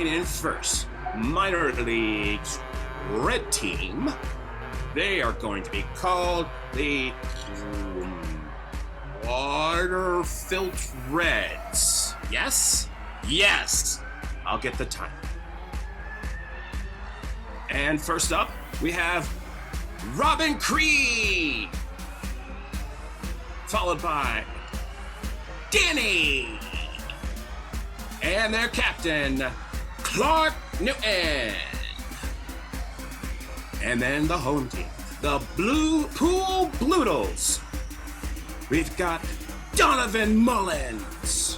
coming in first, minor leagues red team. They are going to be called the Water FILTE-REDS. Yes? Yes. I'll get the time. And first up, we have Robin Krieb, followed by Dani, and their captain, Clarke Newton. And then the home team, the BLUE-DLES. We've got Donovan Mullings.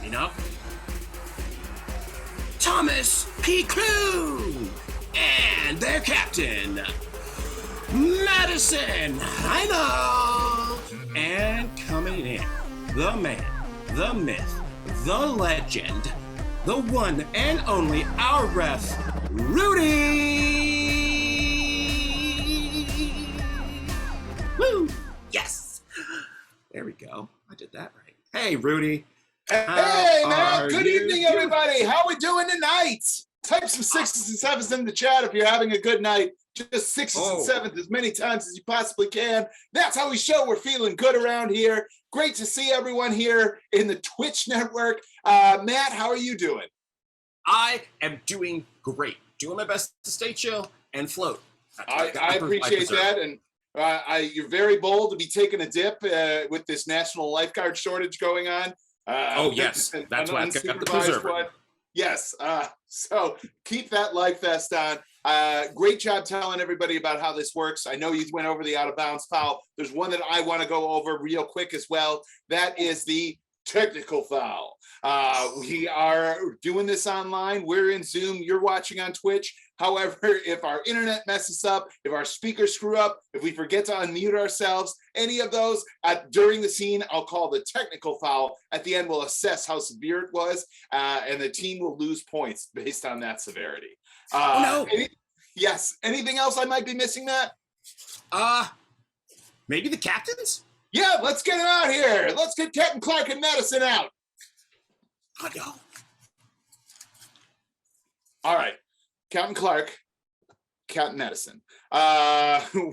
You know? Thomas P. Clune. And their captain, Madisson Heinl. And coming in, the man, the myth, the legend, the one and only, our ref, Rudy! Woo! Yes! There we go. I did that right. Hey, Rudy. Hey, man. Good evening, everybody. How we doing tonight? Type some 6s and 7s in the chat if you're having a good night. Just 6s and 7s as many times as you possibly can. That's how we show we're feeling good around here. Great to see everyone here in the Twitch network. Matt, how are you doing? I am doing great. Doing my best to stay chill and float. I appreciate that. And you're very bold to be taking a dip with this national lifeguard shortage going on. Yes. That's why I got the preserver. Yes. So keep that life vest on. Great job telling everybody about how this works. I know you went over the out of bounds foul. There's one that I want to go over real quick as well. That is the technical foul. We are doing this online. We're in Zoom. You're watching on Twitch. However, if our internet messes up, if our speakers screw up, if we forget to unmute ourselves, any of those during the scene, I'll call the technical foul. At the end, we'll assess how severe it was, and the team will lose points based on that severity. No. Yes. Anything else I might be missing, Matt? Maybe the captains? Yeah, let's get them out here. Let's get Captain Clarke and Madisson out. Oh, no. All right. Captain Clarke, Captain Madisson.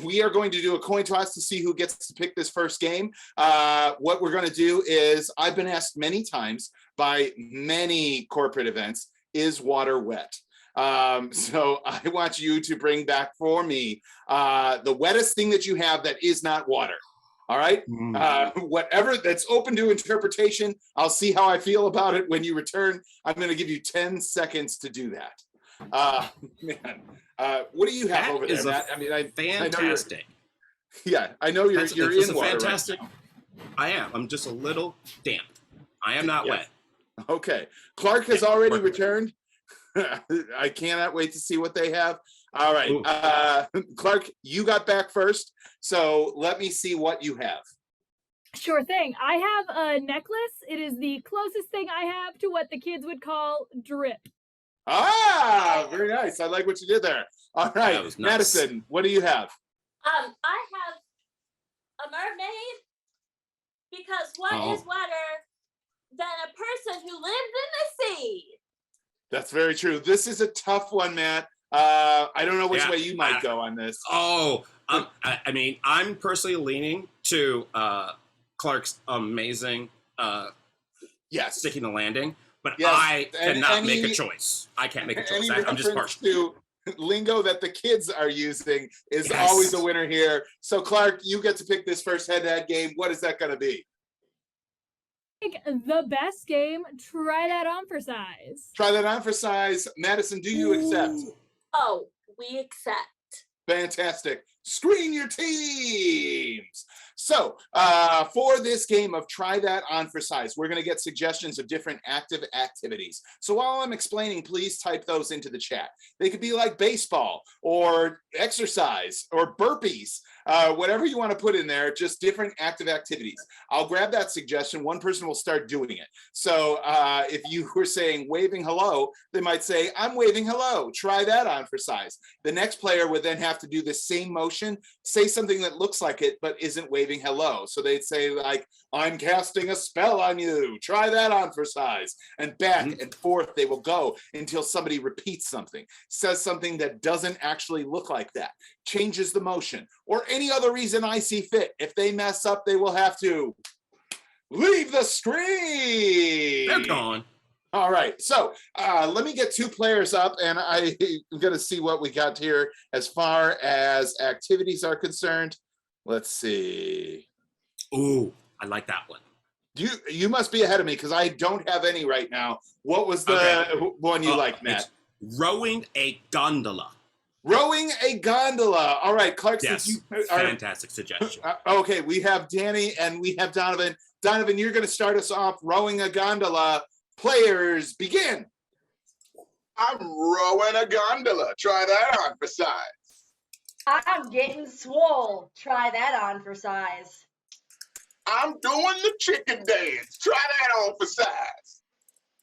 We are going to do a coin toss to see who gets to pick this first game. What we're going to do is, I've been asked many times by many corporate events, is water wet? So I want you to bring back for me the wettest thing that you have that is not water. All right. Whatever that's open to interpretation. I'll see how I feel about it when you return. I'm going to give you 10 seconds to do that. Man, what do you have over there, Matt? I mean, fantastic. I know you're in water. Fantastic. Right, I am. I'm just a little damp. I am not wet. Okay. Clarke has already returned. I cannot wait to see what they have. All right. Clarke, you got back first. So let me see what you have. Sure thing. I have a necklace. It is the closest thing I have to what the kids would call drip. Ah, very nice. I like what you did there. All right. Nice. Madisson, what do you have? I have a mermaid, because what is wetter than a person who lives in the sea? That's very true. This is a tough one, Matt. I don't know which way you might go on this. I mean, I'm personally leaning to Clarke's amazing sticking the landing, but I cannot make a choice. I can't make a choice. I'm just partial. To lingo that the kids are using is always a winner here. So Clarke, you get to pick this first head-to-head game. What is that going to be? The best game. Try that on for size. Try that on for size. Madisson, do you accept? Oh, we accept. Fantastic. Screen your teams. So for this game of Try That On for Size, we're going to get suggestions of different active activities. So while I'm explaining, please type those into the chat. They could be like baseball or exercise or burpees. whatever you want to put in there, just different active activities. I'll grab that suggestion. One person will start doing it. So if you were saying waving hello, they might say, I'm waving hello. Try that on for size. The next player would then have to do the same motion, say something that looks like it, but isn't waving hello. So they'd say like, I'm casting a spell on you. Try that on for size. And back and forth they will go until somebody repeats something, says something that doesn't actually look like that, changes the motion, or any other reason I see fit. If they mess up, they will have to leave the screen. They're gone. All right, so let me get 2 players up, and I'm going to see what we got here as far as activities are concerned. Let's see. Ooh, I like that one. You must be ahead of me because I don't have any right now. What was the one you liked, Matt? Rowing a gondola. Rowing a gondola. All right, Clarke, Yes, since you are, fantastic suggestion. okay, we have Dani and we have Donovan. Donovan, you're going to start us off rowing a gondola. Players, begin. I'm rowing a gondola. Try that on for size. I'm getting swole. Try that on for size. I'm doing the chicken dance. Try that on for size.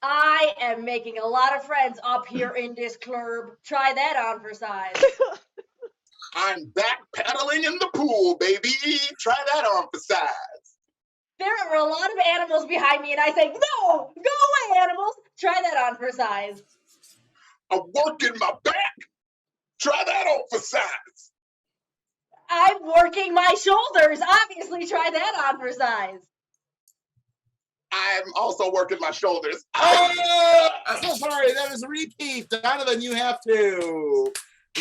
I am making a lot of friends up here in this club. Try that on for size. I'm back pedaling in the pool, baby. Try that on for size. There are a lot of animals behind me, and I say, no, go away, animals. Try that on for size. I'm working my back. Try that on for size. I'm working my shoulders. Obviously, try that on for size. I'm also working my shoulders. Oh, I'm so sorry. That is a repeat. Donovan, you have to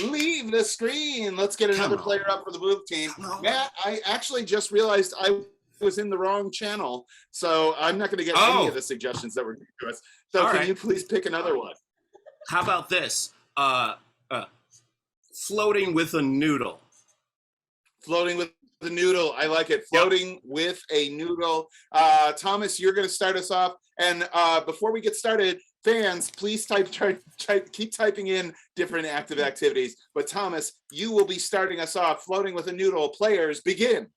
leave the screen. Let's get another player up for the blue team. Matt, I actually just realized I was in the wrong channel, so I'm not going to get any of the suggestions that were given to us. So can you please pick another one? How about this? Floating with a noodle. Floating with the noodle. I like it. Floating with a noodle. Thomas, you're going to start us off. And before we get started, fans, please keep typing in different active activities. But Thomas, you will be starting us off. Floating with a noodle. Players, begin.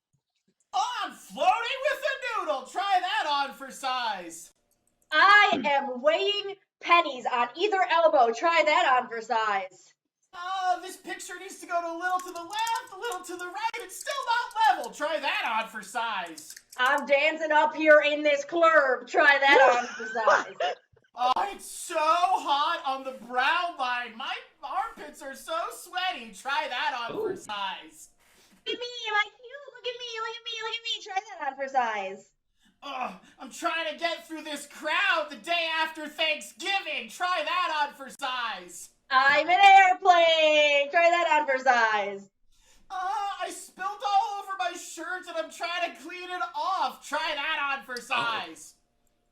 I'm floating with a noodle. Try that on for size. I am weighing pennies on either elbow. Try that on for size. Oh, this picture needs to go a little to the left, a little to the right. It's still not level. Try that on for size. I'm dancing up here in this club. Try that on for size. Oh, it's so hot on the brow line. My armpits are so sweaty. Try that on for size. Look at me, am I cute? Look at me, look at me, look at me. Try that on for size. Oh, I'm trying to get through this crowd the day after Thanksgiving. Try that on for size. I'm an airplane. Try that on for size. I spilled all over my shirt and I'm trying to clean it off. Try that on for size.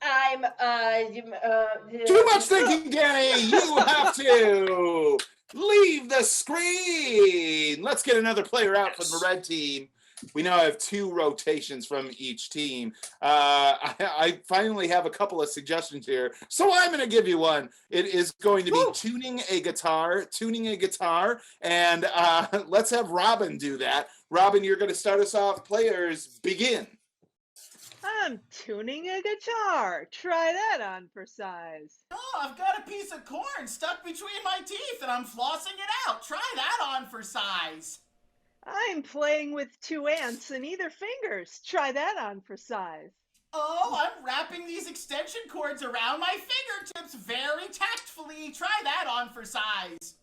I'm, Too much thinking, Dani. You have to leave the screen. Let's get another player out from the red team. We now have 2 rotations from each team. I finally have a couple of suggestions here, so I'm going to give you one. It is going to be tuning a guitar, and let's have Robin do that. Robin, you're going to start us off. Players, begin. I'm tuning a guitar. Try that on for size. Oh, I've got a piece of corn stuck between my teeth and I'm flossing it out. Try that on for size. I'm playing with 2 ants in either fingers. Try that on for size. Oh, I'm wrapping these extension cords around my fingertips very tactfully. Try that on for size.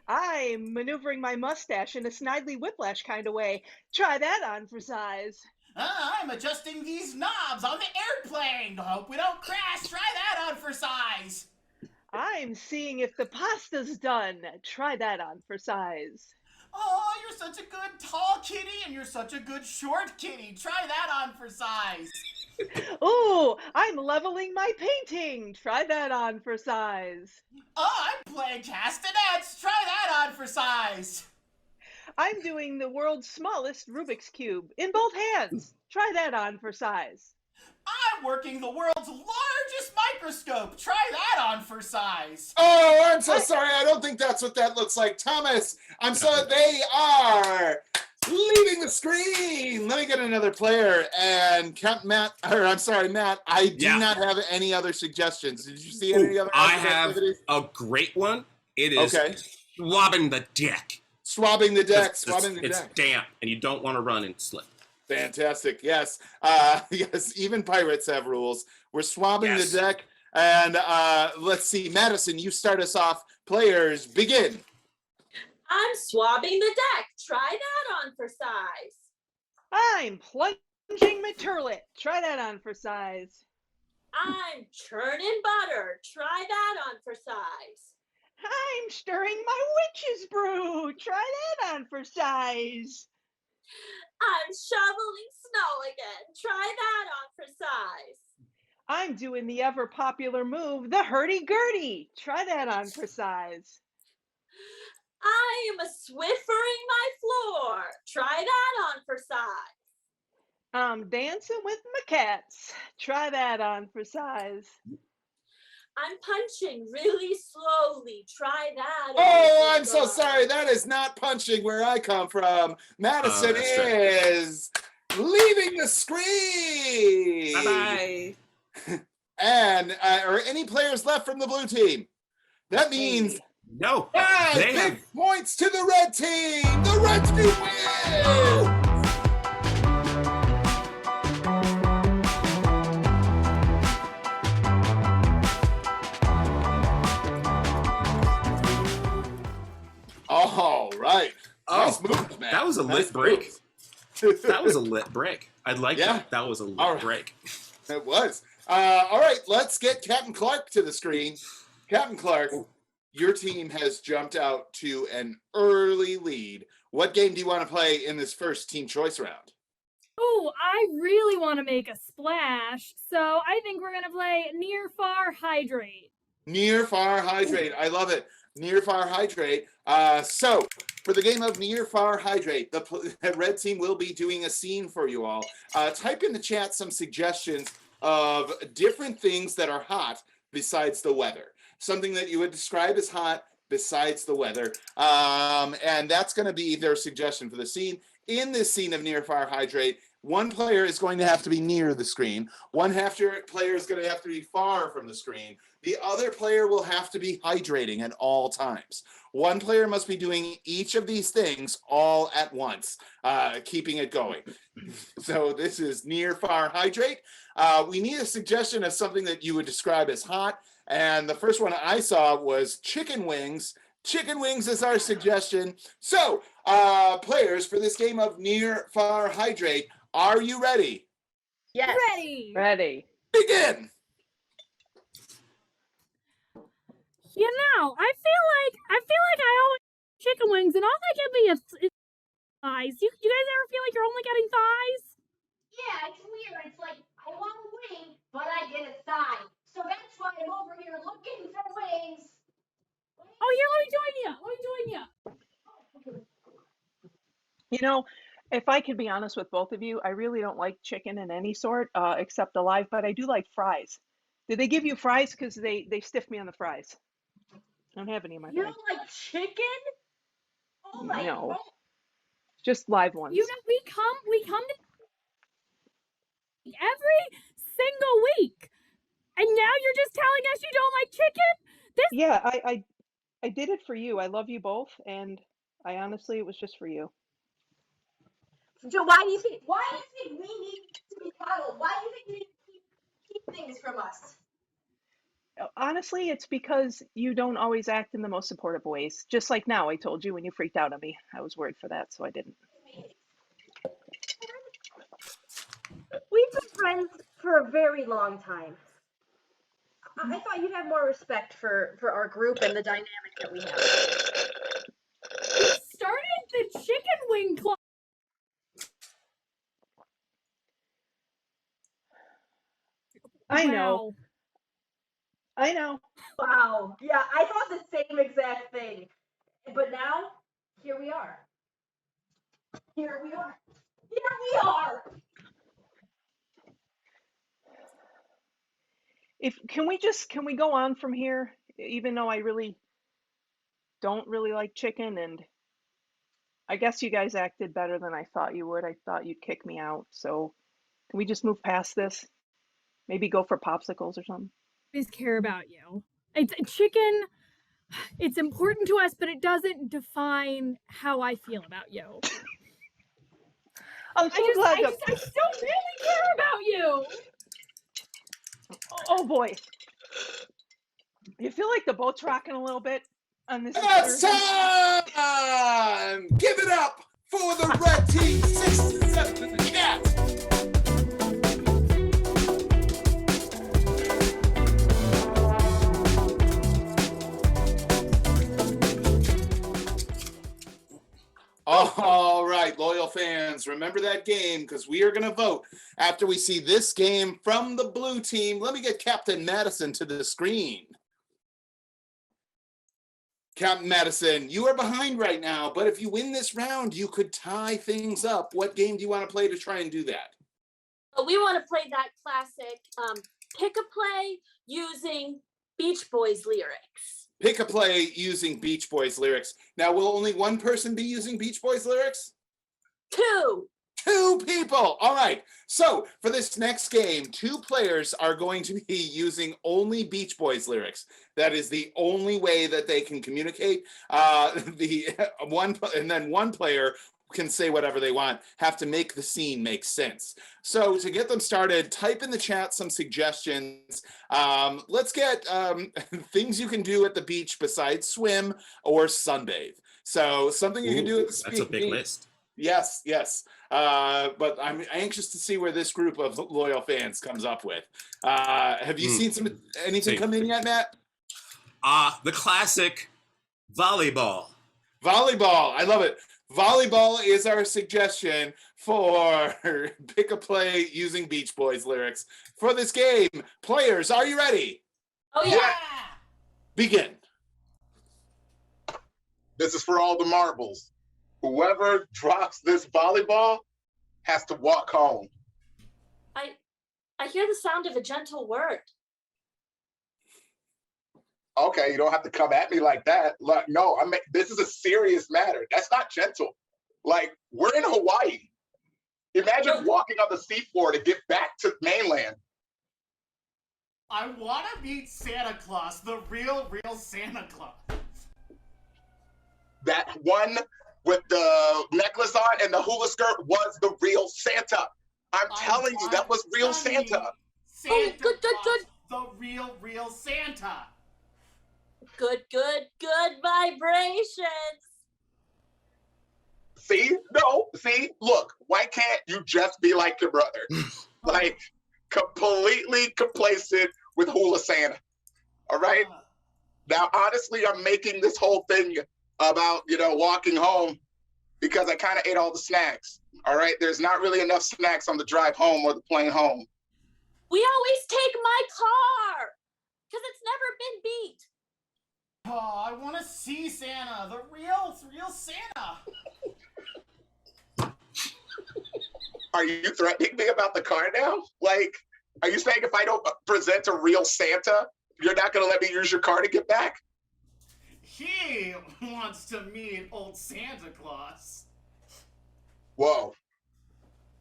I'm maneuvering my mustache in a Snidely Whiplash kind of way. Try that on for size. I'm adjusting these knobs on the airplane. Hope we don't crash. Try that on for size. I'm seeing if the pasta's done. Try that on for size. Oh, you're such a good tall kitty and you're such a good short kitty. Try that on for size. Ooh, I'm leveling my painting. Try that on for size. Oh, I'm playing castanets. Try that on for size. I'm doing the world's smallest Rubik's Cube in both hands. Try that on for size. I'm working the world's largest microscope. Try that on for size. Oh, I'm so sorry. I don't think that's what that looks like. Thomas, I'm so they are Leaving the screen. Let me get another player. And Matt, I do not have any other suggestions. Did you see any other? I have a great one. It is swabbing the deck. Swabbing the deck. It's damp, and you don't want to run and slip. Fantastic. Yes. Yes. Even pirates have rules. We're swabbing the deck. And let's see, Madisson, you start us off. Players, begin. I'm swabbing the deck. Try that on for size. I'm plunging my turlet. Try that on for size. I'm churning butter. Try that on for size. I'm stirring my witch's brew. Try that on for size. I'm shoveling snow again. Try that on for size. I'm doing the ever popular move, the hurdy-gurdy. Try that on for size. I am a Swiffering my floor. Try that on for size. I'm dancing with my cats. Try that on for size. I'm punching really slowly. Try that. Oh, I'm so sorry. That is not punching where I come from. Madisson is leaving the screen. Bye-bye. And are any players left from the blue team? That means no. 5 big points to the red team. The red team wins. All right. Nice moves, man. That was a lit break. That was a lit break. I like that. That was a lit break. It was. All right, let's get Captain Clarke to the screen. Captain Clarke, your team has jumped out to an early lead. What game do you want to play in this first team choice round? Oh, I really want to make a splash, so I think we're going to play Near Far Hydrate. Near Far Hydrate. I love it. Near Far Hydrate. So, for the game of Near Far Hydrate, the red team will be doing a scene for you all. Type in the chat some suggestions of different things that are hot besides the weather. Something that you would describe as hot besides the weather. And that's going to be their suggestion for the scene. In this scene of Near Far Hydrate, one player is going to have to be near the screen. One player is going to have to be far from the screen. The other player will have to be hydrating at all times. One player must be doing each of these things all at once, keeping it going. So this is Near Far Hydrate. We need a suggestion of something that you would describe as hot. And the first one I saw was chicken wings. Chicken wings is our suggestion. So, players, for this game of Near Far Hydrate, are you ready? Yes. Ready. Begin. You know, I feel like I always chicken wings, and all I give me is thighs. You guys ever feel like you're only getting thighs? Yeah, it's weird. It's like I want a wing, but I get a thigh. So that's why I'm over here looking for wings. Oh, here, let me join you. You know, if I could be honest with both of you, I really don't like chicken in any sort, except alive, but I do like fries. Did they give you fries? Because they stiffed me on the fries. I don't have any in my You bag. don't like chicken? Oh my God. Just live ones. You know, we come to every single week, and now you're just telling us you don't like chicken? Yeah, I did it for you. I love you both, and I honestly, it was just for you. So why do you think we need to be coddled? Why do you think you need to keep things from us? Honestly, it's because you don't always act in the most supportive ways. Just like now, I told you when you freaked out on me. I was worried for that, so I didn't. We've been friends for a very long time. I thought you'd have more respect for our group and the dynamic that we have. You started the chicken wing club. I know. Wow. Yeah, I thought the same exact thing. But now, here we are. Here we are. Can we go on from here? Even though I really don't really like chicken, and I guess you guys acted better than I thought you would. I thought you'd kick me out. So can we just move past this? Maybe go for popsicles or something? Always care about you. It's chicken. It's important to us, but it doesn't define how I feel about you. I'm so glad that... I still really care about you. Oh boy. You feel like the boat's rocking a little bit on this. It's time! Give it up for the red team, 6 and 7 in the chat. All right, loyal fans, remember that game because we are going to vote after we see this game from the blue team. Let me get Captain Madisson to the screen. Captain Madisson, you are behind right now, but if you win this round, you could tie things up. What game do you want to play to try and do that? We want to play that classic pick-a-play using Beach Boys lyrics. Pick a play using Beach Boys lyrics. Now, will only one person be using Beach Boys lyrics? 2. 2 people. All right. So for this next game, 2 players are going to be using only Beach Boys lyrics. That is the only way that they can communicate. And then one player can say whatever they want, have to make the scene make sense. So to get them started, type in the chat some suggestions. Let's get things you can do at the beach besides swim or sunbathe. So something you can do at the beach. That's a big list. Yes, yes. But I'm anxious to see where this group of loyal fans comes up with. Have you seen anything come in yet, Matt? The classic volleyball. Volleyball. I love it. Volleyball is our suggestion for pick a play using Beach Boys lyrics for this game. Players, are you ready? Oh, yeah. Begin. This is for all the marbles. Whoever drops this volleyball has to walk home. I hear the sound of a gentle word. Okay, you don't have to come at me like that. Look, no, this is a serious matter. That's not gentle. Like, we're in Hawaii. Imagine walking on the seafloor to get back to mainland. I want to meet Santa Claus, the real Santa Claus. That one with the necklace on and the hula skirt was the real Santa. I'm telling you, that was real Santa. Santa good. The real Santa. Good vibrations. See? No, see? Look, why can't you just be like your brother? Like, completely complacent with Hula Santa. All right? Now, honestly, I'm making this whole thing about, walking home because I kind of ate all the snacks. All right? There's not really enough snacks on the drive home or the plane home. We always take my car because it's never been beat. Oh, I want to see Santa, the real Santa. Are you threatening me about the car now? Like, are you saying if I don't present a real Santa, you're not going to let me use your car to get back? He wants to meet old Santa Claus. Whoa.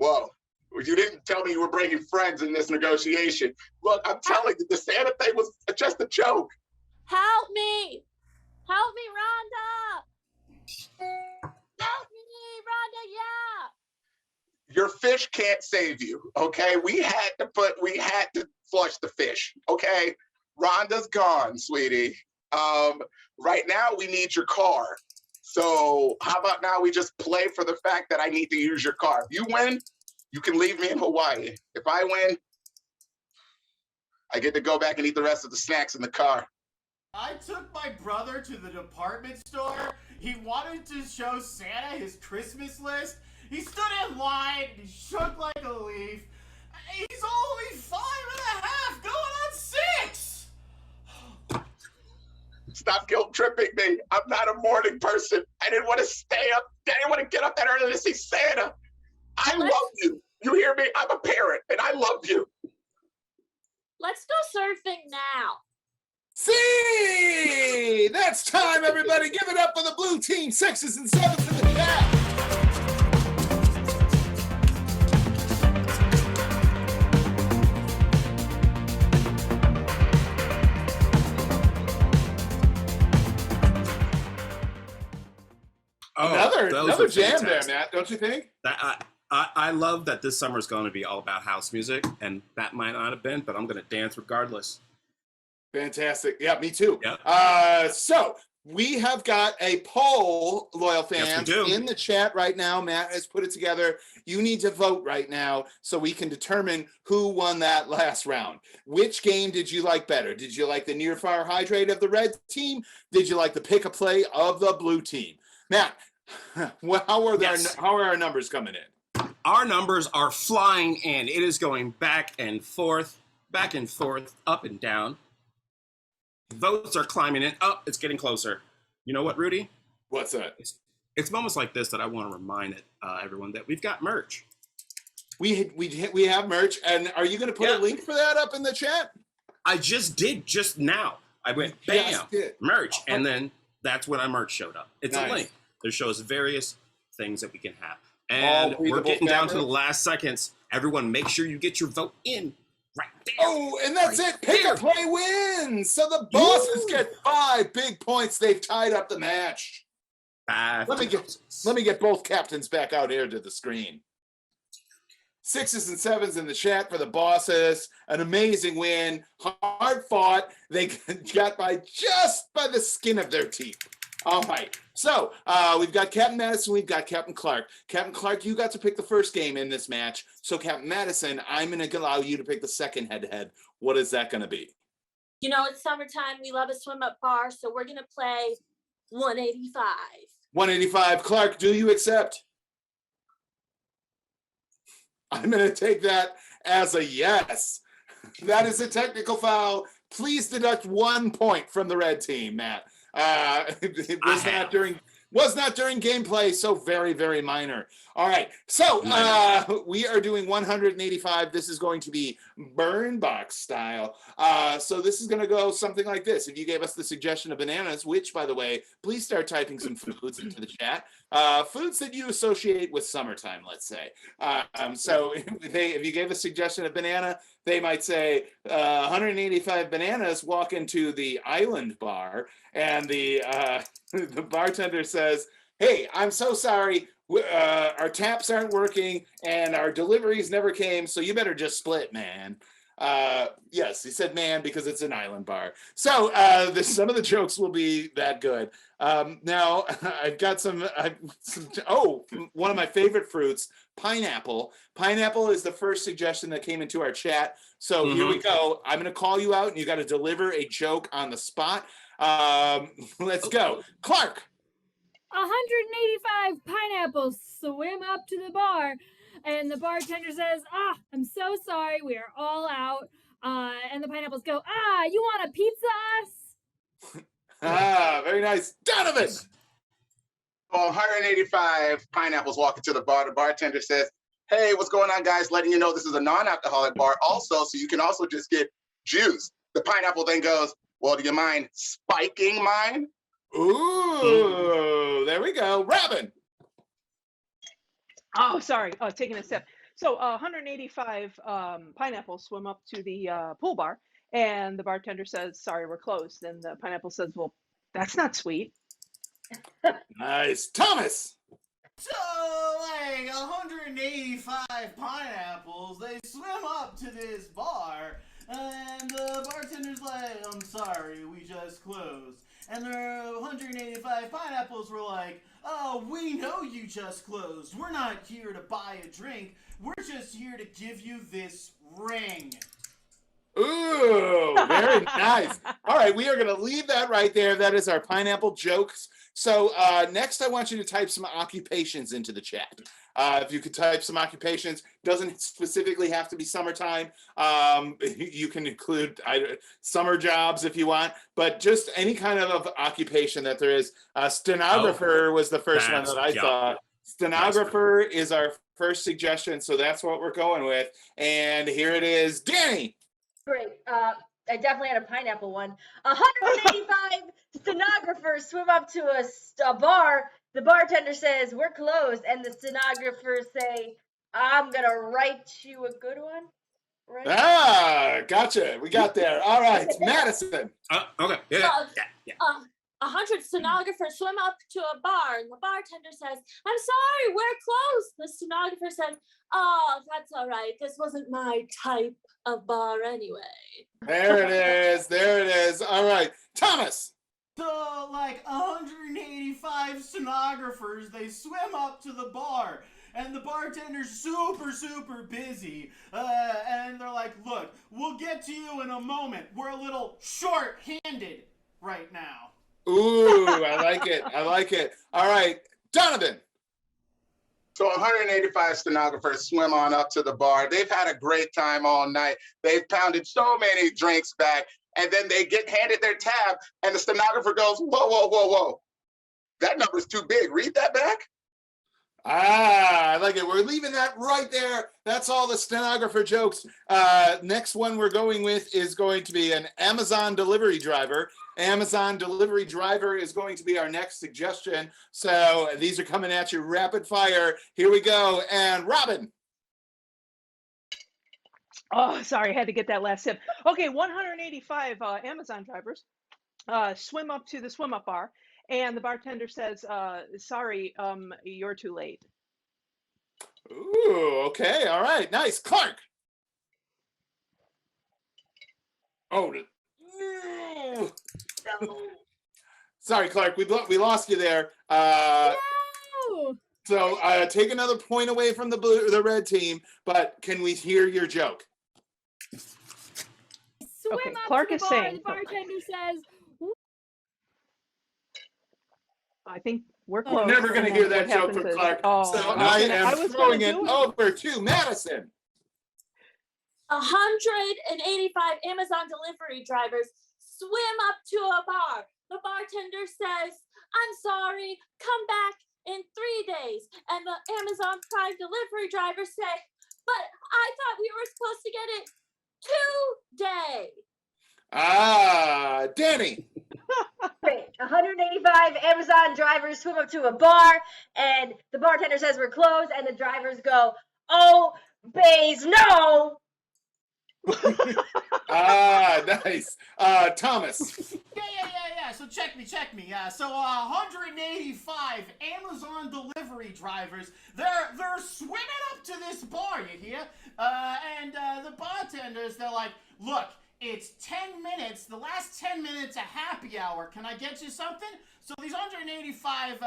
You didn't tell me you were bringing friends in this negotiation. Look, I'm telling you, the Santa thing was just a joke. Help me, Rhonda. Help me, Rhonda, yeah. Your fish can't save you, okay? We had to flush the fish, okay? Rhonda's gone, sweetie. Right now we need your car. So how about now we just play for the fact that I need to use your car. If you win, you can leave me in Hawaii. If I win, I get to go back and eat the rest of the snacks in the car. I took my brother to the department store. He wanted to show Santa his Christmas list. He stood in line, he shook like a leaf. He's only 5.5, going on 6. Stop guilt tripping me. I'm not a morning person. I didn't want to stay up. I didn't want to get up that early to see Santa. I love you. You hear me? I'm a parent and I love you. Let's go surfing now. See, that's time, everybody. Give it up for the blue team, 6s and 7s in the chat. another jam there, Matt, don't you think? I love that this summer is going to be all about house music, and that might not have been, but I'm going to dance regardless. Fantastic. Yeah, me too. Yep. So we have got a poll, loyal fans, yes, in the chat right now. Matt has put it together. You need to vote right now so we can determine who won that last round. Which game did you like better? Did you like the near fire hydrate of the red team? Did you like the pick a play of the blue team? Matt, how are our numbers coming in? Our numbers are flying in. It is going back and forth, up and down. Votes are climbing in. Oh, it's getting closer. You know what, Rudy? What's that? It's moments like this that I want to remind everyone that we've got merch. We have merch, and are you going to put a link for that up in the chat? I just did just now. I went bam, merch, and then that's when our merch showed up. It's a link that shows various things that we can have, and we're getting down to the last seconds. Everyone, make sure you get your vote in. Right there. Oh, and that's it. Pick a play wins. So the bosses get 5 big points. They've tied up the match. Let me get both captains back out here to the screen. 6s and 7s in the chat for the bosses. An amazing win. Hard fought. They got by just by the skin of their teeth. All right. So we've got Captain Madisson, we've got Captain Clarke. Captain Clarke, you got to pick the first game in this match. So Captain Madisson, I'm going to allow you to pick the second head-to-head. What is that going to be? You know, it's summertime. We love a swim-up bar, so we're going to play 185. 185. Clarke, do you accept? I'm going to take that as a yes. That is a technical foul. Please deduct 1 point from the red team, Matt. It was not during gameplay, so very, very minor. All right, so we are doing 185. This is going to be burn box style. So this is going to go something like this. If you gave us the suggestion of bananas, which, by the way, please start typing some foods into the chat. Foods that you associate with summertime, let's say. So if you gave a suggestion of banana, they might say 185 bananas walk into the island bar, and the bartender says, "Hey, I'm so sorry. Our taps aren't working, and our deliveries never came, so you better just split, man." Yes, he said "man" because it's an island bar. So some of the jokes will be that good. Now I've got one of my favorite fruits, pineapple. Pineapple is the first suggestion that came into our chat. So here we go. I'm going to call you out, and you got to deliver a joke on the spot. Let's go. Clarke. 185 pineapples swim up to the bar, and the bartender says, I'm so sorry, we are all out. And the pineapples go, you want a pizza? Very nice. Donovan! Well, 185 pineapples walk into the bar. The bartender says, "Hey, what's going on, guys? Letting you know this is a non-alcoholic bar also, so you can also just get juice." The pineapple then goes, "Well, do you mind spiking mine?" Ooh, there we go. Robin. Oh, sorry. Oh, taking a sip. So 185 pineapples swim up to the pool bar, and the bartender says, "Sorry, we're closed." And the pineapple says, "Well, that's not sweet." Nice. Thomas. So, like, 185 pineapples, they swim up to this bar, and the bartender's like, "I'm sorry, we just closed." And the 185 pineapples were like, "Oh, we know you just closed. We're not here to buy a drink. We're just here to give you this ring." Ooh, very nice. All right, we are going to leave that right there. That is our pineapple jokes. So next, I want you to type some occupations into the chat. If you could type some occupations, doesn't specifically have to be summertime. You can include summer jobs if you want, but just any kind of occupation that there is. Stenographer was the first one that I thought. Stenographer is our first suggestion, so that's what we're going with. And here it is. Dani! Great. I definitely had a pineapple one. 185 stenographers swim up to a bar. The bartender says, "We're closed." And the stenographers say, "I'm going to write you a good one." Right? Gotcha. We got there. All right. Madisson. Okay. 100 stenographers swim up to a bar, and the bartender says, "I'm sorry, we're closed." The stenographer says, "Oh, that's all right. This wasn't my type of bar anyway." There it is. There it is. All right, Thomas. So, like 185 stenographers, they swim up to the bar, and the bartender's super busy, and they're like, "Look, we'll get to you in a moment. We're a little short-handed right now." Ooh, I like it. I like it. All right, Donovan. So 185 stenographers swim on up to the bar. They've had a great time all night. They've pounded so many drinks back, and then they get handed their tab, and the stenographer goes, whoa. That number's too big. Read that back. I like it. We're leaving that right there. That's all the stenographer jokes. Next one we're going with is going to be an Amazon delivery driver. Amazon delivery driver is going to be our next suggestion. So these are coming at you rapid fire. Here we go. And Robin. Oh, sorry, I had to get that last sip. Okay, 185 Amazon drivers swim up to the swim up bar, and the bartender says, "Sorry, you're too late." Ooh, okay, all right, nice. Clarke. Oh, sorry, Clarke, we lost you there. No! So take another point away from the red team, but can we hear your joke? Swim Okay, up Clarke to is the bar, saying- the bartender says, I think we're We're close. never going to and hear then that what joke happens from is- Clarke. Oh, So I I was am gonna throwing it do it. over to Madisson. 185 Amazon delivery drivers swim up to a bar. The bartender says, "I'm sorry, come back in 3 days." And the Amazon Prime delivery drivers say, "But I thought we were supposed to get it today." Dani. Great. 185 Amazon drivers swim up to a bar, and the bartender says we're closed, and the drivers go, "Oh, bays, no." Nice. Thomas. Yeah. So check me. So 185 Amazon delivery drivers. They're swimming up to this bar. You hear? And the bartenders, they're like, "Look, it's 10 minutes. The last 10 minutes of happy hour. Can I get you something?" So these 185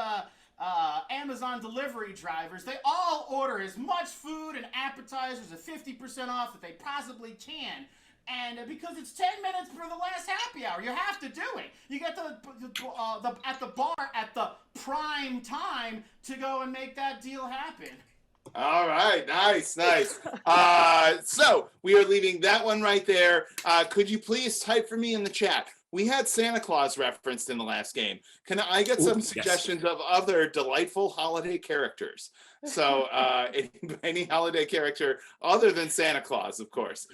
Amazon delivery drivers, they all order as much food and appetizers at 50% off that they possibly can. And because it's 10 minutes for the last happy hour, you have to do it. You get at the bar at the prime time to go and make that deal happen. All right, nice. So we are leaving that one right there. Could you please type for me in the chat? We had Santa Claus referenced in the last game. Can I get some suggestions of other delightful holiday characters? So any holiday character other than Santa Claus, of course.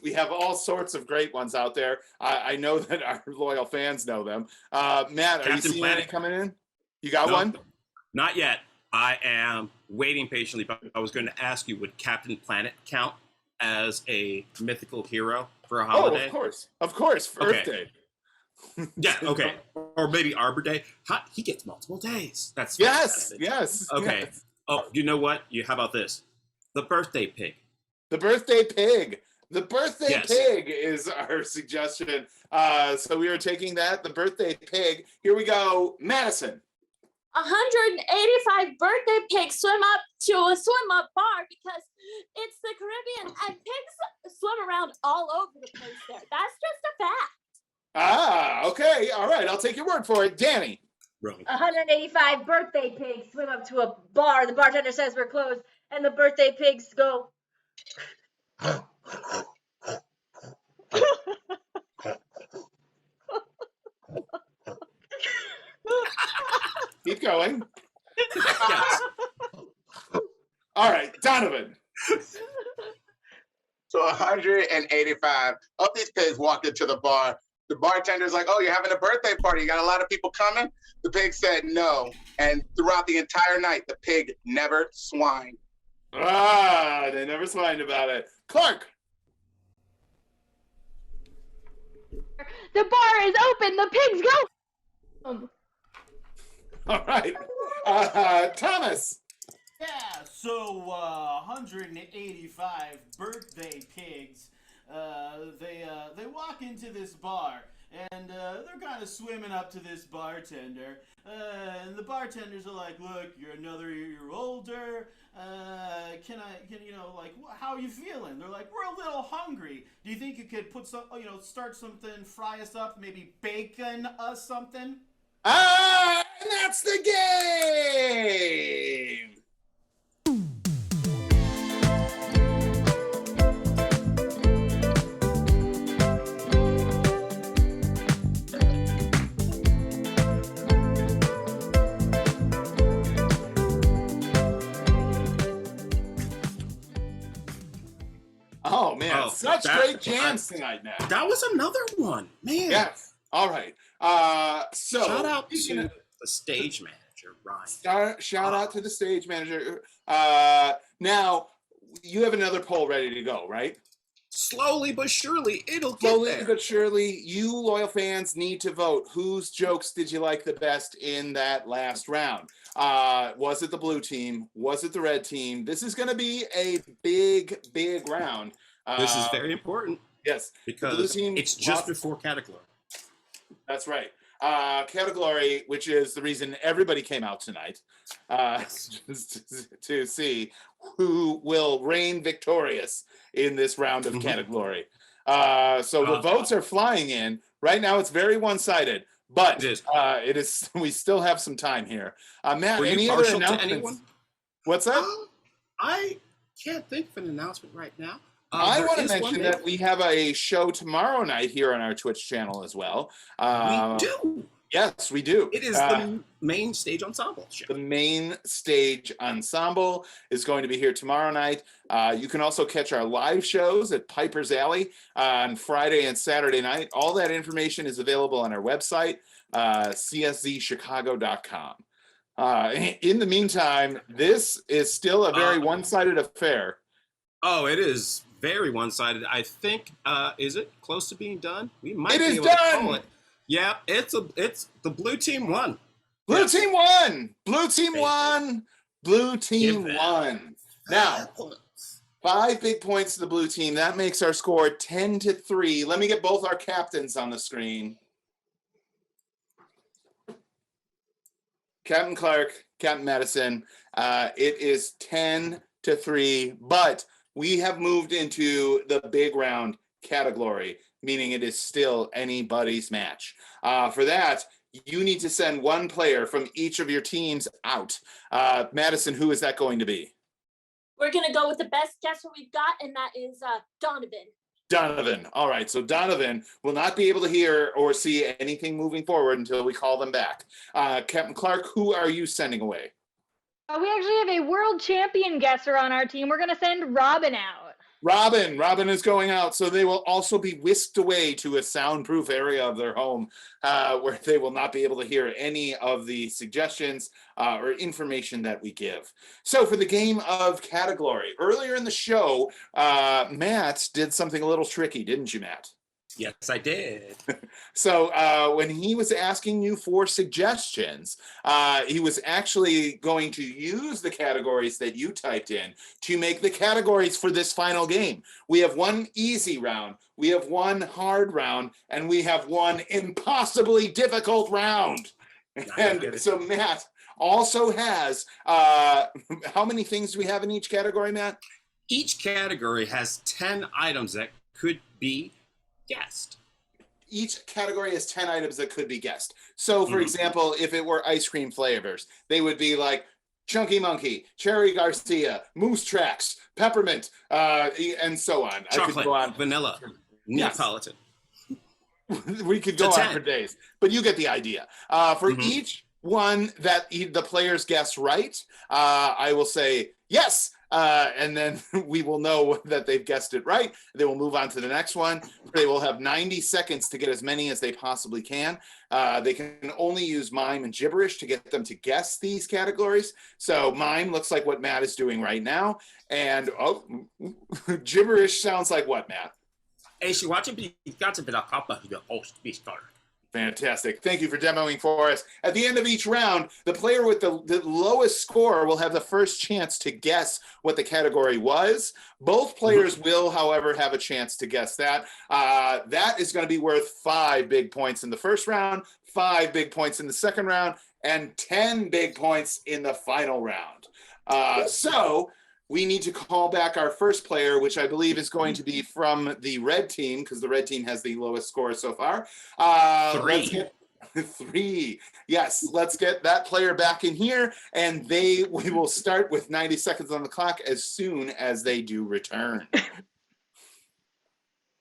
We have all sorts of great ones out there. I know that our loyal fans know them. Matt, are you seeing any coming in? You got one? Not yet. I am waiting patiently, but I was going to ask you, would Captain Planet count as a mythical hero for a holiday? Oh, of course, Earth Day. Yeah, okay. Or maybe Arbor Day. He gets multiple days. That's yes. Okay. Yes. Oh, you know what? How about this? The birthday pig. The birthday pig. The birthday pig is our suggestion. So we are taking that, the birthday pig. Here we go, Madisson. 185 birthday pigs swim up to a swim up bar because it's the Caribbean and pigs swim around all over the place there. That's just a fact. Okay. All right. I'll take your word for it. Dani. 185 birthday pigs swim up to a bar. The bartender says we're closed, and the birthday pigs go. Keep going. All right, Donovan. So 185 of these pigs walked into the bar. The bartender's like, "Oh, you're having a birthday party. You got a lot of people coming?" The pig said no. And throughout the entire night, the pig never swined. They never swined about it. Clarke. The bar is open. The pigs go. Um, All right. Thomas. Yeah, so 185 birthday pigs. They walk into this bar, and they're kind of swimming up to this bartender. And the bartenders are like, "Look, you're another year older. Can how are you feeling?" They're like, "We're a little hungry. Do you think you could put some, start something, fry us up, maybe bacon us something?" And that's the game. Oh man, such great jams tonight, Matt. That was another one, man. Yes. All right. So shout out to the stage manager, Ryan. Shout out to the stage manager. Now you have another poll ready to go, right? Slowly but surely, it'll get Slowly there. but surely, you loyal fans need to vote. Whose jokes did you like the best in that last round? Was it the blue team? Was it the red team? This is going to be a big round. This is very important. Yes, because it's just before category. That's right. Category, which is the reason everybody came out tonight, to see who will reign victorious in this round of category. So the votes are flying in. Right now, it's very one-sided, but it is. We still have some time here. Matt, Were any you other partial to announcements? anyone? What's that? I can't think of an announcement right now. I want to mention that we have a show tomorrow night here on our Twitch channel as well. We do. Yes, we do. It is the main stage ensemble show. The main stage ensemble is going to be here tomorrow night. You can also catch our live shows at Piper's Alley on Friday and Saturday night. All that information is available on our website, cszchicago.com. In the meantime, this is still a very one-sided affair. Oh, it is very one-sided. I think, is it close to being done? We might be able done. to call it. Yeah, it's the blue team won. Blue team won. Blue team won. Blue team won. Now, 5 big points to the blue team. That makes our score 10-3. Let me get both our captains on the screen. Captain Clarke, Captain Madisson. It is 10-3, but we have moved into the big round category, meaning it is still anybody's match. For that, you need to send one player from each of your teams out. Madisson, who is that going to be? We're going to go with the best guesser we've got, and that is Donovan. Donovan. All right, so Donovan will not be able to hear or see anything moving forward until we call them back. Captain Clarke, who are you sending away? We actually have a world champion guesser on our team. We're going to send Robin out. Robin is going out, so they will also be whisked away to a soundproof area of their home where they will not be able to hear any of the suggestions or information that we give. So for the game of category, earlier in the show, Matt did something a little tricky, didn't you, Matt? Yes, I did. So when he was asking you for suggestions, he was actually going to use the categories that you typed in to make the categories for this final game. We have one easy round, we have one hard round, and we have one impossibly difficult round. And so Matt also has, how many things do we have in each category, Matt? Each category has 10 items that could be guessed. Each category has 10 items that could be guessed. So, for example, if it were ice cream flavors, they would be like Chunky Monkey, Cherry Garcia, Moose Tracks, Peppermint, and so on. Chocolate, I could go on. Vanilla, Neapolitan. We could go on for days, but you get the idea. For each one that the players guess right, I will say yes. And then we will know that they've guessed it right. They will move on to the next one. They will have 90 seconds to get as many as they possibly can. They can only use mime and gibberish to get them to guess these categories. So mime looks like what Matt is doing right now. And gibberish sounds like what, Matt? Hey, she watching got to be a couple of the host be started. Fantastic. Thank you for demoing for us. At the end of each round, the player with the lowest score will have the first chance to guess what the category was. Both players will, however, have a chance to guess that. That is going to be worth 5 big points in the first round, 5 big points in the second round, and 10 big points in the final round. So we need to call back our first player, which I believe is going to be from the red team, because the red team has the lowest score so far. 3. 3. Yes, let's get that player back in here, and we will start with 90 seconds on the clock as soon as they do return.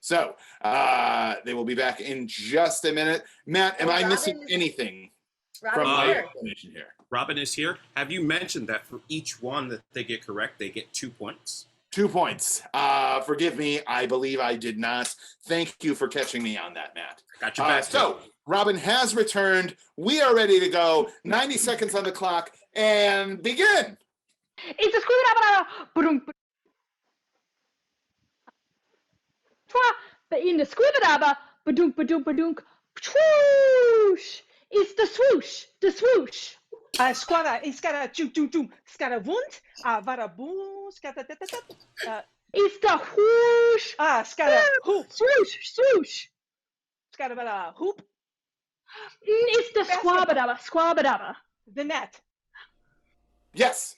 So they will be back in just a minute. Matt, am I missing anything from my explanation here? Robin is here. Have you mentioned that for each one that they get correct, they get 2 points? 2 points. Forgive me. I believe I did not. Thank you for catching me on that, Matt. Got you back. So Robin has returned. We are ready to go. 90 seconds on the clock and begin. It's a in the squibadaba, badunk, badunk, badunk, swoosh. It's the swoosh, the swoosh. Squada, it's got a choo choo choo, it's got a wunt, varaboom, it's got a it's the whoosh, it's got a hoop, swoosh, swoosh. It's got a hoop. It's the squabadaba, squabadaba. The net. Yes.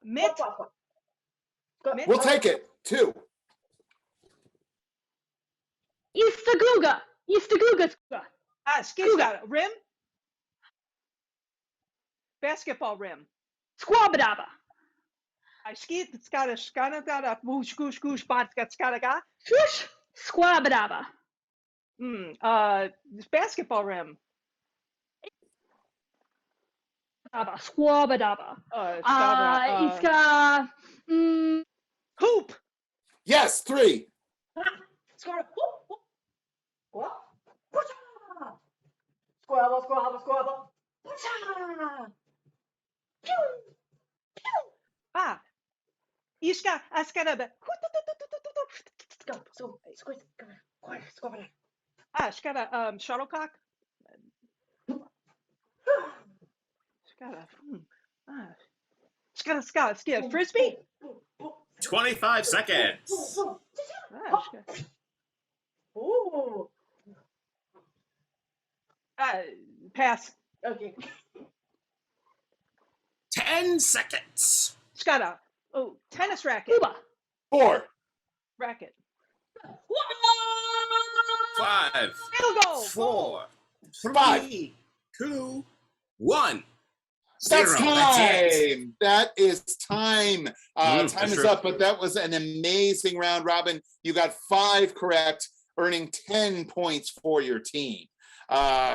Mitt. We'll take it. 2. Istaguga. Istaguga. Skizga. Rim. Basketball rim. Squabadaba. I ski. It's got a skana. Whoosh, goosh, goosh, bot. It's got a guy. Shush. Squabadaba. Basketball rim. Squabadaba. It's got hoop. Yes, 3. Squabble, squabble, squabble. Iska, askaraba. Go, so squish, squabble. Skada, shuttlecock. Skada, frisbee. 25 seconds. Ooh. Pass. Okay. 10 seconds. Skada. Oh, tennis racket. 4. Racket. 5. Field goal. 4. 5. 3. 2. 1. That's 0. time. That's it. That is time. Time is true. up, but that was an amazing round, Robin. You got 5 correct, earning 10 points for your team.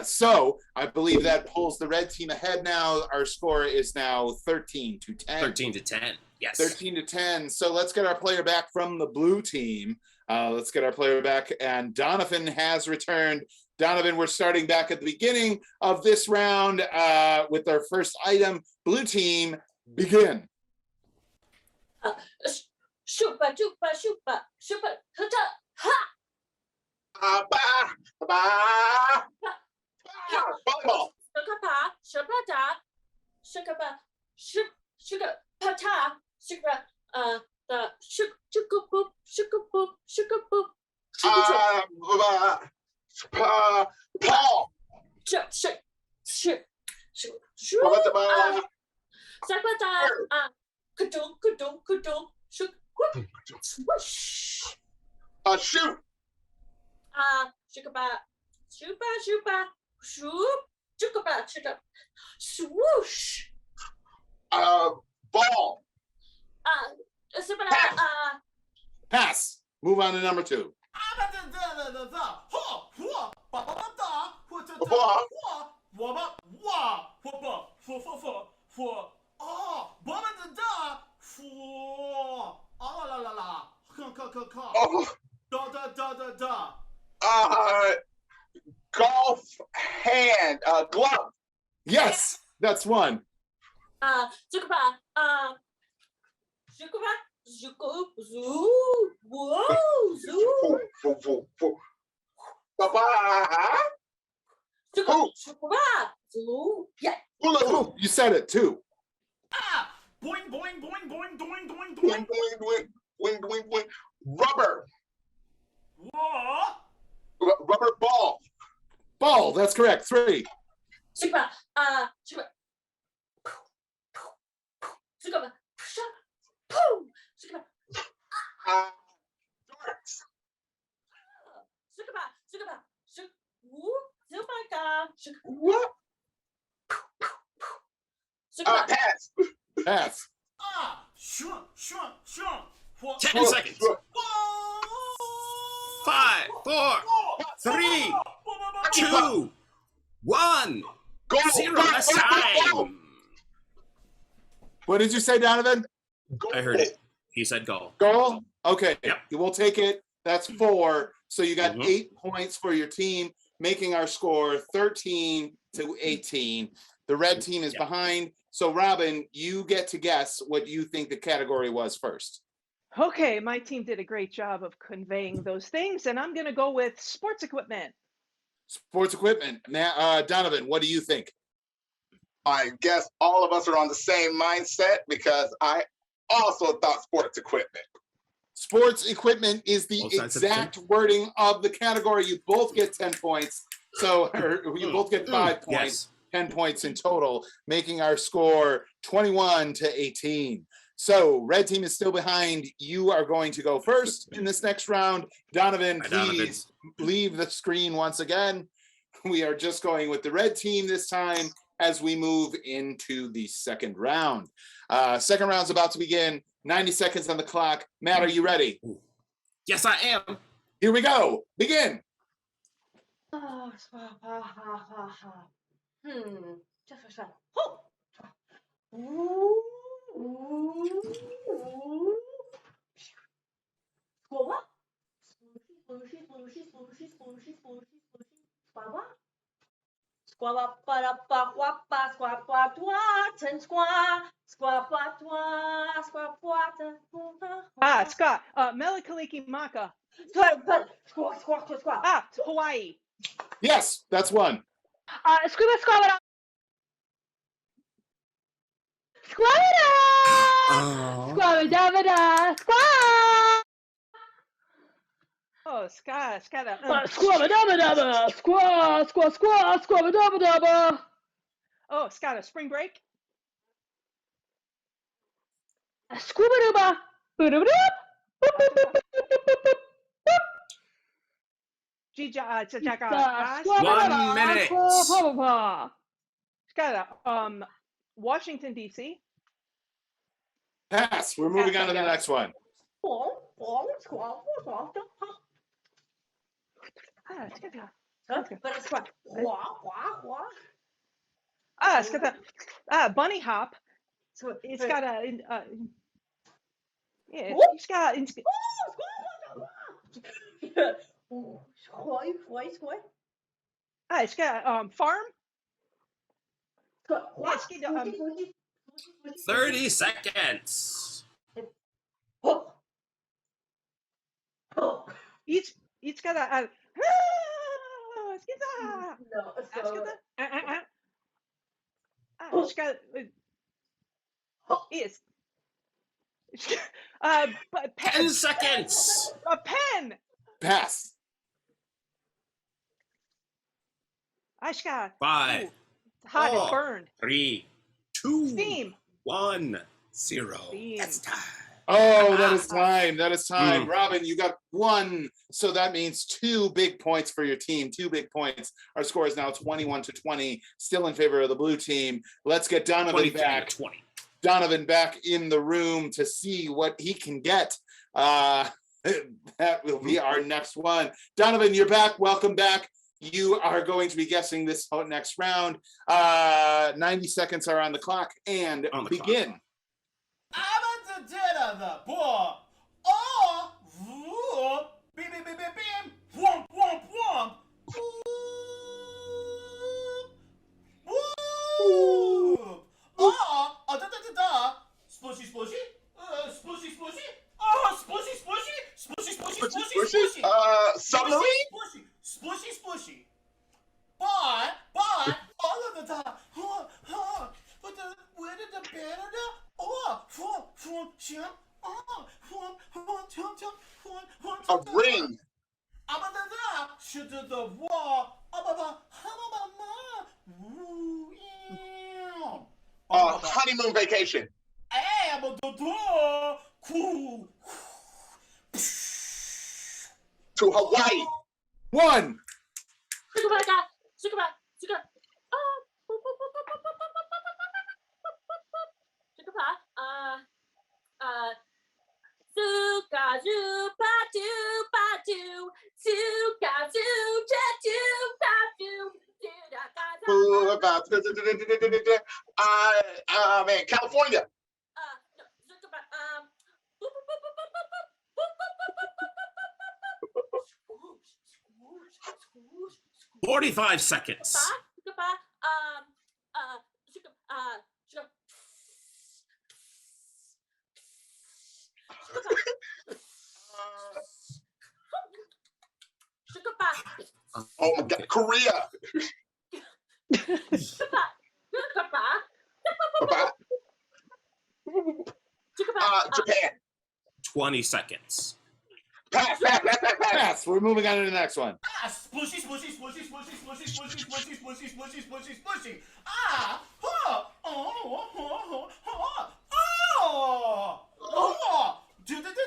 So I believe that pulls the red team ahead now. Our score is now 13 to 10. 13 to 10. Yes. 13 to 10. So let's get our player back from the blue team. Let's get our player back, and Donovan has returned. Donovan, we're starting back at the beginning of this round with our first item. Blue team, begin. Shupa, chupa, shupa, shupa, ha, Volleyball. shukapa, shupata, shukapa, shukapata, shukapa, the shukapoop, shukapoop, shukapoop, Paul. Sakata, kudum, kudum, kudum, shuk, whoosh. Shoot. Shukaba, shupa, shupa, shoop, shukaba, shuka, swoosh. Ball. Pass. Move on to number 2. Golf hand. Glove. Yes, that's 1. Oh, you said it too. Boing, boing, boing, boing, boing, boing, Boing, boing. boing, boing, boing, boing, boing. Rubber. What? Rubber ball. Ball, that's correct. 3. Darts. What? Pass. Pass. Shun, shun, shun. 10 seconds. 5, 4, 3, 2, 1. Goal. 0. Goal, Less goal, goal, goal. time. What did you say, Donovan? I heard it. He said goal. Goal? Okay. Yep. You will take it. That's 4. So you got Mhm. 8 points for your team, making our score 13 to 18. The red team is Yep. behind. So Robin, you get to guess what you think the category was first. Okay, my team did a great job of conveying those things, and I'm going to go with sports equipment. Sports equipment. Now, Donovan, what do you think? I guess all of us are on the same mindset because I also thought sports equipment. Sports equipment is the Both sides of exact wording of the category. You both get 10 points. So you both get 5 points, Yes. 10 points in total, making our score 21 to 18. So red team is still behind. You are going to go first in this next round. Donovan, Hi, Donovan. please leave the screen once again. We are just going with the red team this time as we move into the second round. Second round's about to begin. 90 seconds on the clock. Matt, are you ready? Yes, I am. Here we go. Begin. Scott, Melikaliki Maka. Hawaii. Yes, that's one. Scuba Squabba. Oh. Squabba-dabba-da, squaw! Oh, Scott. Squabba-dabba-dabba, squaw, squaw, squaw, squabba-dabba-dabba. Oh, Scott, a spring break. Scuba-dooba, boo-doo-doop, boop, boop, boop, boop, boop, boop, boop, boop. One minute. Squabba-dabba, Scott, Washington, D.C. Pass. We're moving on to the next one. Scott, bunny hop. So it's got a, yeah, it's got, it's got, farm. Yeah, it's got, 30 seconds. it's got a, it's got, yes. 10 seconds. A pen. Pass. I got 5, hot and 4, burned. 3, 2, Steam. 1, 0. Steam. That's time. Oh, that is time. That is time. Mm. Robin, you got 1. So that means 2 big points for your team. 2 big points. Our score is now 21 to 20, still in favor of the blue team. Let's get Donovan back. 20. Donovan back in the room to see what he can get. That will be our next one. Donovan, you're back. Welcome back. You are going to be guessing this next round. 90 seconds are on the clock and begin. I'm at the dinner, the boy. Oh, beep, beep, beep, beep, beep. Womp, womp, womp. Whoop, whoop. Oh, a all of the time. But where did the bear go? A ring. Honeymoon vacation. To Hawaii. 1. Man, California. 45 seconds. Oh my God, Korea. Japan. 20 seconds. Pass. We're moving on to the next one. Splooshy.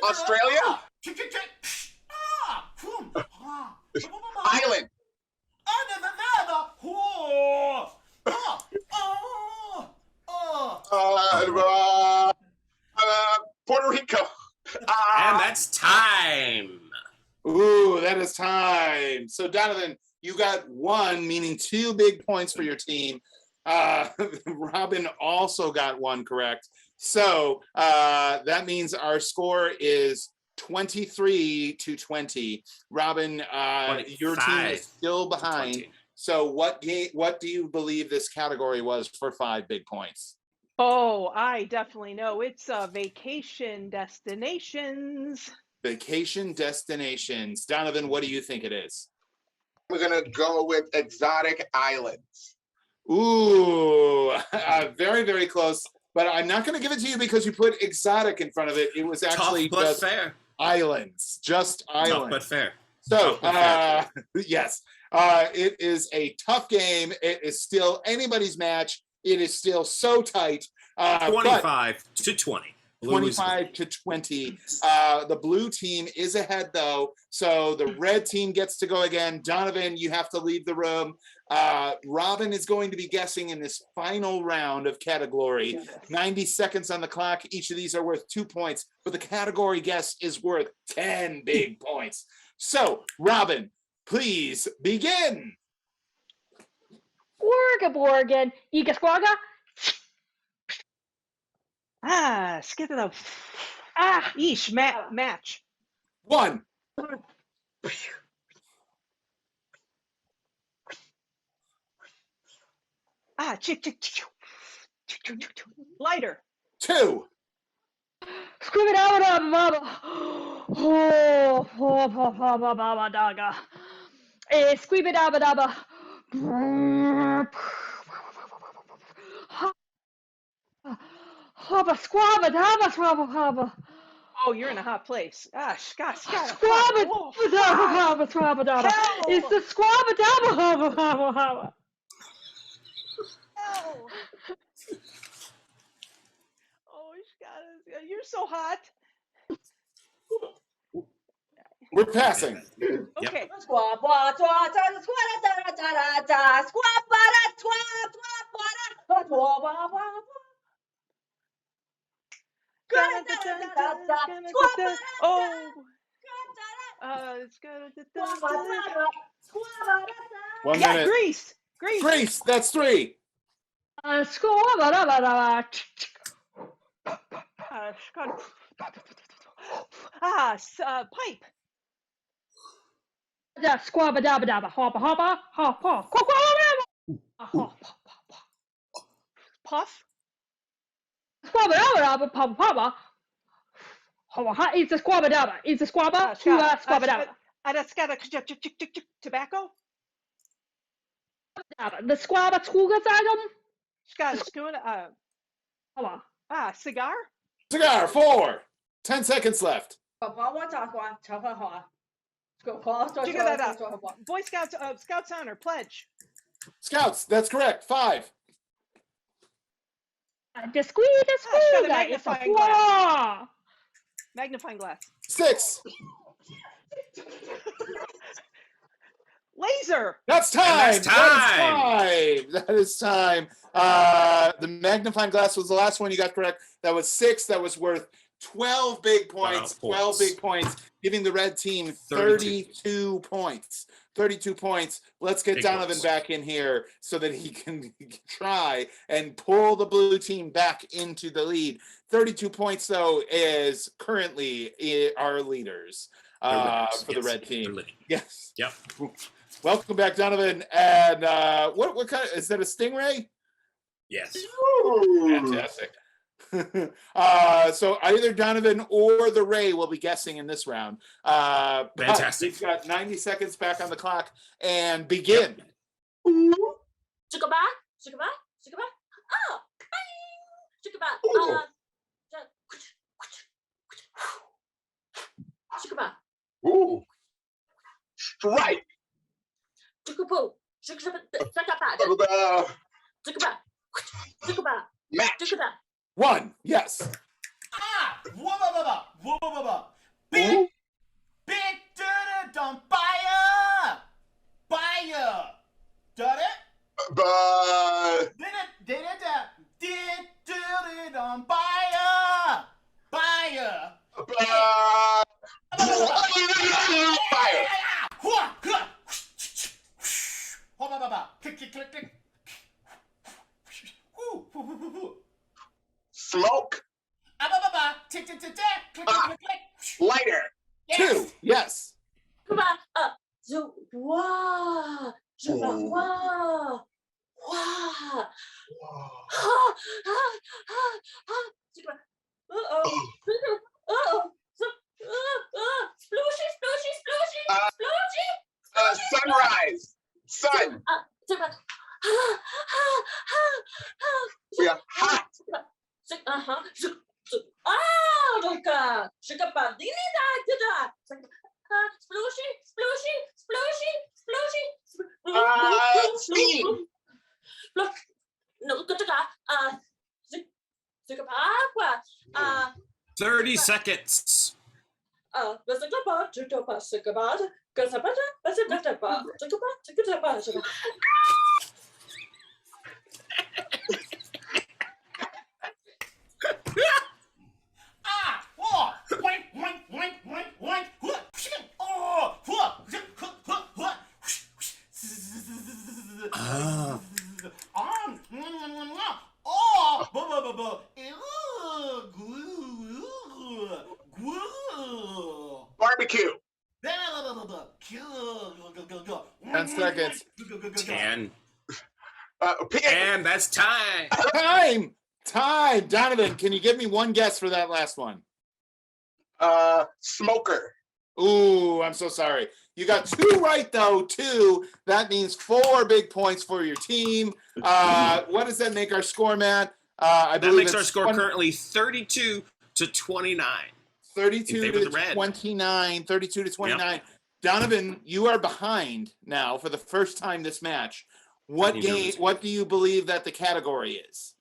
Australia. Island. Puerto Rico. And that's time. Ooh, that is time. So Donovan, you got 1, meaning 2 big points for your team. Robin also got 1 correct. So that means our score is 23-20. Robin, your team is still behind. So what do you believe this category was for 5 big points? Oh, I definitely know. It's vacation destinations. Vacation destinations. Donovan, what do you think it is? We're gonna go with exotic islands. Ooh, very, very close. But I'm not going to give it to you because you put exotic in front of it. It was actually Tough but just fair. Islands. Just islands. Tough but fair. So, yes, it is a tough game. It is still anybody's match. It is still so tight. 25-20. 25-20. The blue team is ahead, though. So the red team gets to go again. Donovan, you have to leave the room. Robin is going to be guessing in this final round of category. 90 seconds on the clock. Each of these are worth 2 points, but the category guess is worth 10 big points. So, Robin, please begin. Borgen, Igasquaga. Skip it up. Match. 1. Chick. Lighter. 2. Scream it out, mama. Oh, daga. Squeeb it out, dabba. Haba, squabba, dabba, swabba. Oh, you're in a hot place. Scott. Squabba, dabba. It's the squabba, dabba. Oh, Scott, you're so hot. We're passing. Okay. One minute. Grease. Grease, that's 3. Pipe. Squabba dabba dabba hoppa hoppa Puff. Squabba dabba dabba papa. It's a squabba dabba. It's a squabba to squabba dabba. That's got a tobacco. The squab at school gets item. Scott, schoon, Hold on. cigar? Cigar, 4. 10 seconds left. Boy Scouts, Scouts honor, pledge. Scouts, that's correct. 5. The squeeze, got a it's a magnifying flaw. Magnifying glass. 6. Laser. That's time. That's time. That is time. The magnifying glass was the last one you got correct. That was 6. That was worth 12 big points. 12 big points, giving the red team 32 points. 32 points. Let's get Donovan back in here so that he can try and pull the blue team back into the lead. 32 points, though, is currently our leaders for the red team. Yes. Yep. Welcome back, Donovan. And what kind of, is that a stingray? Yes. Fantastic. So either Donovan or the Ray will be guessing in this round. Fantastic. We've got 90 seconds back on the clock and begin. Sugar back. Oh, bang. Sugar back. Sugar back. Ooh. Strike. Sugar poo. Sugar back. Sugar back. Sugar back. Match. Sugar back. 1, yes. Big dum fire. Did it? Did on fire. Click. Smoke. Tick. Lighter. 2, yes. Come on. Wow. Sunrise. Sun. Yeah. Hot. Steam. Look, no, 30 seconds. Barbecue. 10 seconds. 10. Pig. And that's time. Time. Donovan, can you give me one guess for that last one? Smoker. Ooh, I'm so sorry. You got 2 right, though. 2. That means 4 big points for your team. What does that make our score, Matt? I That believe makes our it's score currently 32 to 29. 32 to 29. 32 to 29. Yep. Donovan, you are behind now for the first time this match. What do you believe that the category is?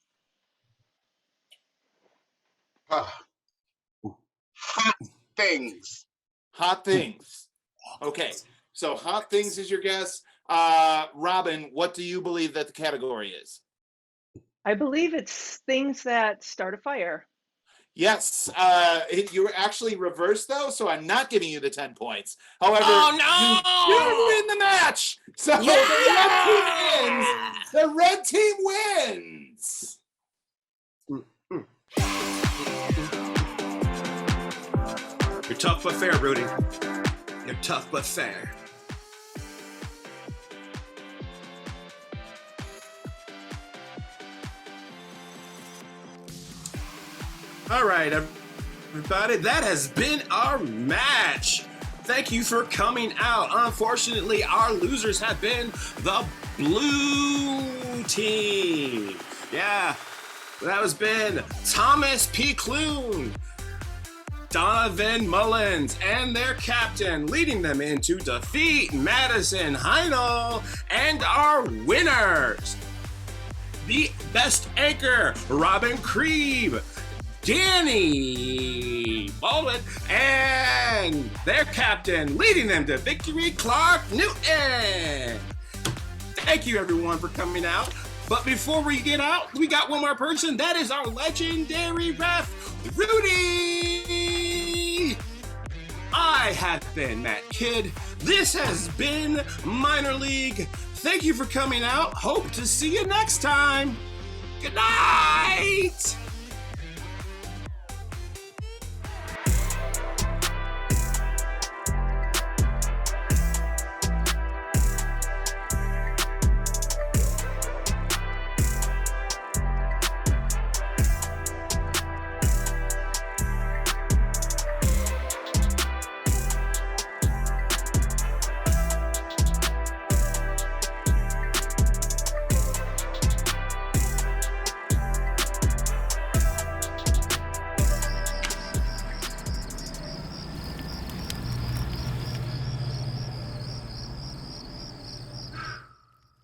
Hot things. Hot things. Okay, so hot things is your guess. Robin, what do you believe that the category is? I believe it's things that start a fire. Yes, you were actually reversed though, so I'm not giving you the 10 points. However, you win the match. So the red team wins. You're tough but fair, Rudy. You're tough but fair. All right, everybody, that has been our match. Thank you for coming out. Unfortunately, our losers have been the blue team. Yeah, that has been Thomas P. Clune, Donovan Mullings, and their captain, leading them into defeat, Madisson, Heinl, and our winners, the best anchor, Krieb, Dani, Baldwin, and their captain, leading them to victory, Clarke Newton. Thank you, everyone, for coming out. But before we get out, we got one more person. That is our legendary ref, Rudy. I have been Matt Kidd. This has been Minor League. Thank you for coming out. Hope to see you next time. Good night.